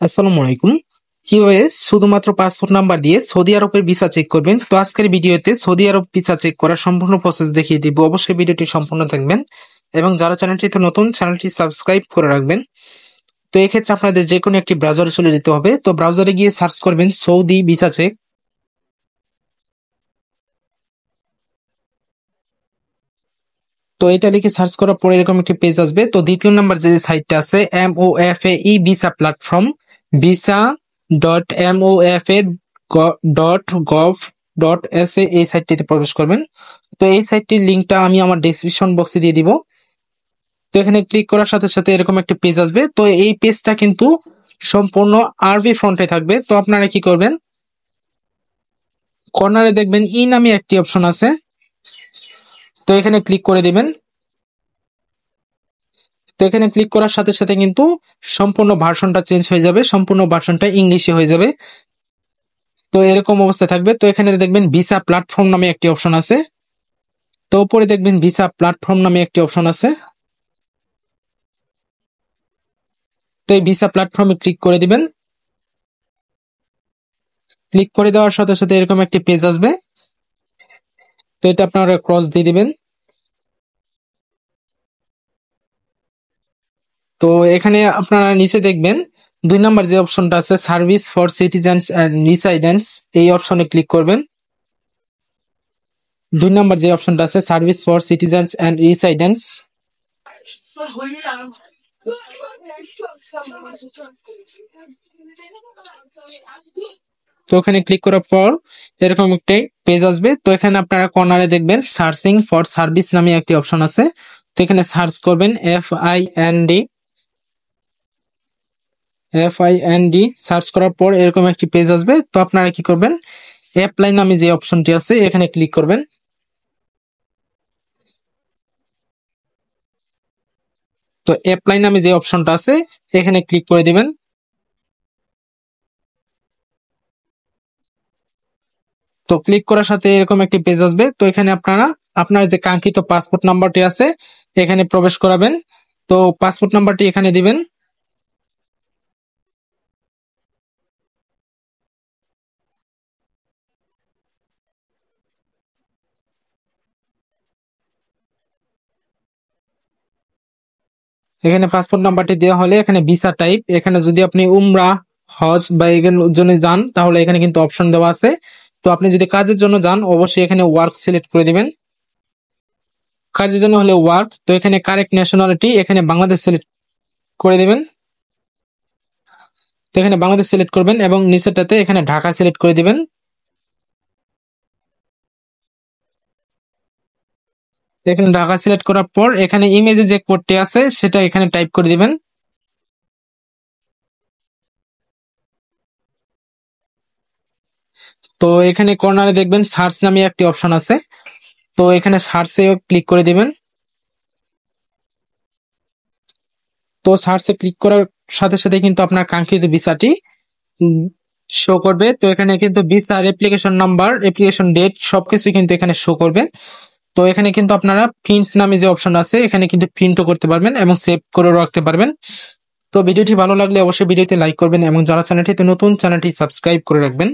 আসসালামু আলাইকুম। কিভাবে শুধুমাত্র পাসপোর্ট নাম্বার দিয়ে সৌদি আরবের ভিসা চেক করবেন? তো আজকের ভিডিওতে সৌদি আরব ভিসা চেক করার সম্পূর্ণ প্রসেস দেখিয়ে দিব। অবশ্যই ভিডিওটি সম্পূর্ণ দেখবেন এবং যারা চ্যানেলটিতে নতুন, চ্যানেলটি সাবস্ক্রাইব করে রাখবেন। তো এক্ষেত্রে আপনাদের যে কোনো একটি ব্রাউজারে চলে যেতে হবে। তো ব্রাউজারে গিয়ে সার্চ করবেন সৌদি ভিসা চেক। তো এটা লিখে সার্চ করার পরে এরকম একটি পেজ আসবে। তো দ্বিতীয় নাম্বার যে সাইটটা আছে MOFAE ভিসা প্ল্যাটফর্ম, visa.mofa.gov.sa, এই সাইটটিতে প্রবেশ করবেন। তো এই সাইটটির লিংকটা আমি আমার ডেসক্রিপশন বক্সে দিয়ে দিব। তো এখানে ক্লিক করার সাথে সাথে এরকম একটা পেজ আসবে। তো এই পেজটা কিন্তু সম্পূর্ণ আরবি ফন্টে থাকবে। তো আপনারা কি করবেন, কর্নারে দেখবেন ই নামে একটি অপশন আছে। তো এখানে ক্লিক করে দিবেন। তো এখানে ক্লিক করার সাথে সাথে কিন্তু সম্পূর্ণ ভার্সনটা চেঞ্জ হয়ে যাবে, সম্পূর্ণ ভার্সনটা ইংলিশে হয়ে যাবে। তো এরকম অবস্থা থাকবে। তো এখানে দেখবেন ভিসা প্ল্যাটফর্ম নামে একটি অপশন আছে। তো উপরে দেখবেন ভিসা প্ল্যাটফর্ম নামে একটি অপশন আছে। তো এই ভিসা প্ল্যাটফর্মে ক্লিক করে দিবেন। ক্লিক করে দেওয়ার সাথে সাথে এরকম একটি পেজ আসবে। তো এটা আপনারা ক্রস দিয়ে দিবেন। তো এখানে আপনারা নিচে দেখবেন 2 নাম্বার যে অপশনটা আছে সার্ভিস ফর সিটিজেন্স এন্ড রিসাইডেন্টস, এই অপশনে ক্লিক করবেন। 2 নাম্বার যে অপশনটা আছে সার্ভিস ফর সিটিজেন্স এন্ড রিসাইডেন্টস, তো ওখানে ক্লিক করার পর এরকম একটি পেজ আসবে। তো এখানে আপনারা কর্নারে দেখবেন সার্চিং ফর সার্ভিস নামে একটি অপশন আছে। তো এখানে সার্চ করবেন FIND, সার্চ করার পর এরকম একটি পেজ আসবে। তো আপনারা কি করবেন, অ্যাপ্লাই নামে যে অপশনটি আছে এখানে ক্লিক করবেন। তো অ্যাপ্লাই নামে যে অপশনটা আছে এখানে ক্লিক করে দিবেন। তো ক্লিক করার সাথে এরকম একটি পেজ আসবে। তো এখানে আপনারা আপনার যে কাঙ্ক্ষিত পাসপোর্ট নাম্বারটি আছে এখানে প্রবেশ করাবেন। তো পাসপোর্ট নাম্বারটি এখানে দিবেন। এখানে পাসপোর্ট নাম্বারটি দেওয়া হলে এখানে ভিসা টাইপ, এখানে যদি আপনি উমরা, হজ বা এগুলোর জন্য যান তাহলে এখানে কিন্তু অপশন দেওয়া আছে। তো আপনি যদি কাজের জন্য যান অবশ্যই এখানে ওয়ার্ক সিলেক্ট করে দিবেন। কাজের জন্য হলে ওয়ার্ক। তো এখানে কারেক্ট ন্যাশনালিটি এখানে বাংলাদেশ সিলেক্ট করে দিবেন। তো এখানে বাংলাদেশ সিলেক্ট করবেন এবং নিচেরটাতে এখানে ঢাকা সিলেক্ট করে দিবেন। এখানে ঢাকা সিলেক্ট করার পর এখানে ইমেজে যে কোডটি আছে সেটা এখানে টাইপ করে দিবেন। তো এখানে কর্নারে দেখবেন সার্চ নামে একটি অপশন আছে। তো এখানে সার্চে ক্লিক করে দিবেন। তো সার্চে ক্লিক করার সাথে সাথে কিন্তু আপনার কাঙ্ক্ষিত ভিসাটি শো করবে। তো এখানে কিন্তু ভিসার অ্যাপ্লিকেশন নাম্বার, অ্যাপ্লিকেশন ডেট সবকিছু কিন্তু এখানে শো করবে। তো এখানে কিন্তু আপনারা প্রিন্ট নামে যে অপশন আছে এখানে কিন্তু প্রিন্টও করতে পারবেন এবং সেভ করে রাখতে পারবেন। তো ভিডিওটি ভালো লাগলে অবশ্যই ভিডিওতে লাইক করবেন এবং যারা চ্যানেলটিতে নতুন, চ্যানেলটি সাবস্ক্রাইব করে রাখবেন।